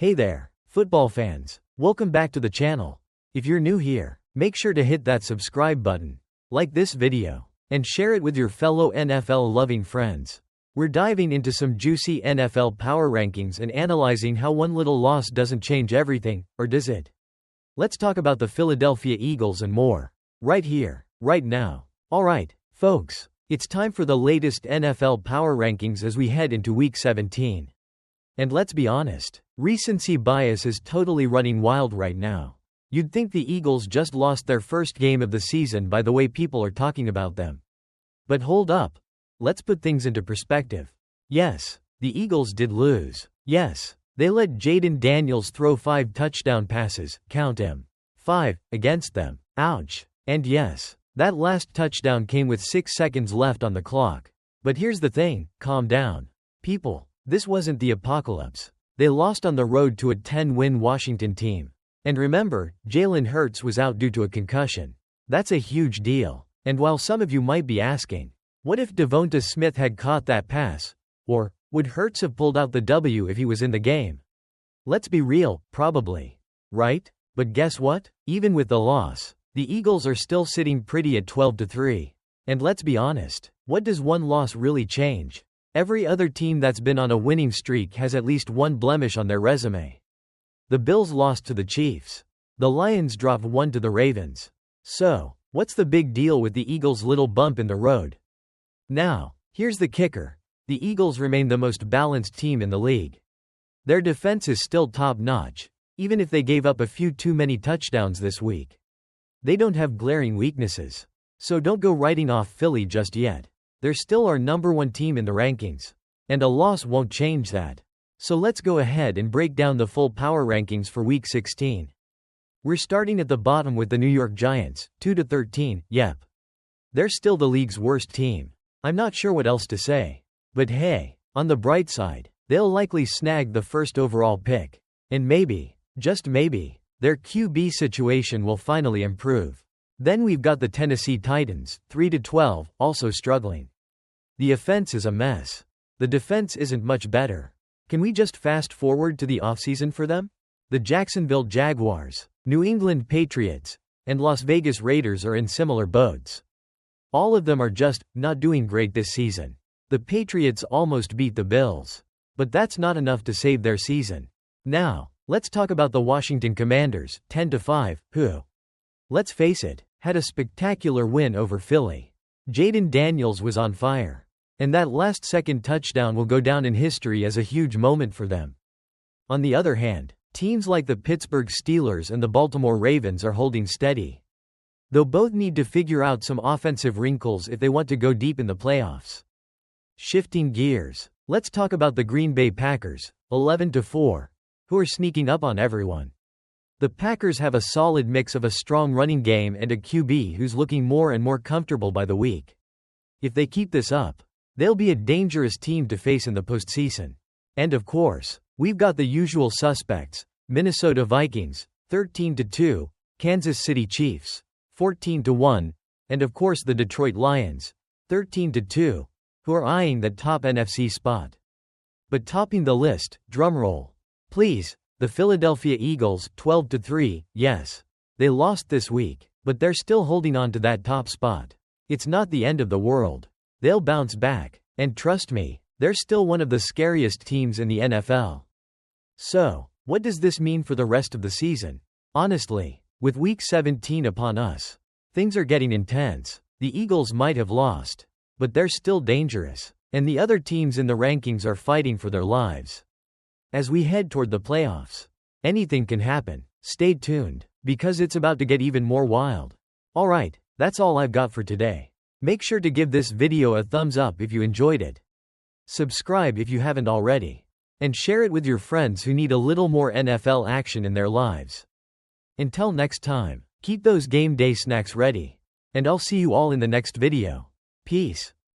Hey there, football fans. Welcome back to the channel. If you're new here, make sure to hit that subscribe button, like this video, and share it with your fellow NFL-loving friends. We're diving into some juicy NFL power rankings and analyzing how one little loss doesn't change everything, or does it? Let's talk about the Philadelphia Eagles and more, right here, right now. Alright, folks, it's time for the latest NFL power rankings as we head into Week 17. And let's be honest, recency bias is totally running wild right now. You'd think the Eagles just lost their first game of the season by the way people are talking about them. But hold up. Let's put things into perspective. Yes, the Eagles did lose. Yes, they let Jalen Daniels throw 5 touchdown passes, count 'em, 5, against them. Ouch. And yes, that last touchdown came with 6 seconds left on the clock. But here's the thing, calm down. People, this wasn't the apocalypse. They lost on the road to a 10-win Washington team. And remember, Jalen Hurts was out due to a concussion. That's a huge deal. And while some of you might be asking, what if Devonta Smith had caught that pass? Or, would Hurts have pulled out the W if he was in the game? Let's be real, probably. Right? But guess what? Even with the loss, the Eagles are still sitting pretty at 12-3. And let's be honest, what does one loss really change? Every other team that's been on a winning streak has at least one blemish on their resume. The Bills lost to the Chiefs. The Lions dropped 1 to the Ravens. So, what's the big deal with the Eagles' little bump in the road? Now, here's the kicker. The Eagles remain the most balanced team in the league. Their defense is still top-notch, even if they gave up a few too many touchdowns this week. They don't have glaring weaknesses. So don't go writing off Philly just yet. They're still our #1 team in the rankings. And a loss won't change that. So let's go ahead and break down the full power rankings for Week 16. We're starting at the bottom with the New York Giants, 2-13, yep. They're still the league's worst team. I'm not sure what else to say. But hey, on the bright side, they'll likely snag the first overall pick. And maybe, just maybe, their QB situation will finally improve. Then we've got the Tennessee Titans, 3-12, also struggling. The offense is a mess. The defense isn't much better. Can we just fast forward to the offseason for them? The Jacksonville Jaguars, New England Patriots, and Las Vegas Raiders are in similar boats. All of them are just not doing great this season. The Patriots almost beat the Bills. But that's not enough to save their season. Now, let's talk about the Washington Commanders, 10-5, who, let's face it, had a spectacular win over Philly. Jalen Daniels was on fire. And that last-second touchdown will go down in history as a huge moment for them. On the other hand, teams like the Pittsburgh Steelers and the Baltimore Ravens are holding steady. Though both need to figure out some offensive wrinkles if they want to go deep in the playoffs. Shifting gears, let's talk about the Green Bay Packers, 11-4, who are sneaking up on everyone. The Packers have a solid mix of a strong running game and a QB who's looking more and more comfortable by the week. If they keep this up, they'll be a dangerous team to face in the postseason. And of course, we've got the usual suspects, Minnesota Vikings, 13-2, Kansas City Chiefs, 14-1, and of course the Detroit Lions, 13-2, who are eyeing that top NFC spot. But topping the list, drumroll, please, the Philadelphia Eagles, 12-3, yes. They lost this week, but they're still holding on to that top spot. It's not the end of the world. They'll bounce back, and trust me, they're still one of the scariest teams in the NFL. So, what does this mean for the rest of the season? Honestly, with Week 17 upon us, things are getting intense. The Eagles might have lost, but they're still dangerous, and the other teams in the rankings are fighting for their lives. As we head toward the playoffs, anything can happen. Stay tuned, because it's about to get even more wild. Alright, that's all I've got for today. Make sure to give this video a thumbs up if you enjoyed it. Subscribe if you haven't already. And share it with your friends who need a little more NFL action in their lives. Until next time, keep those game day snacks ready. And I'll see you all in the next video. Peace.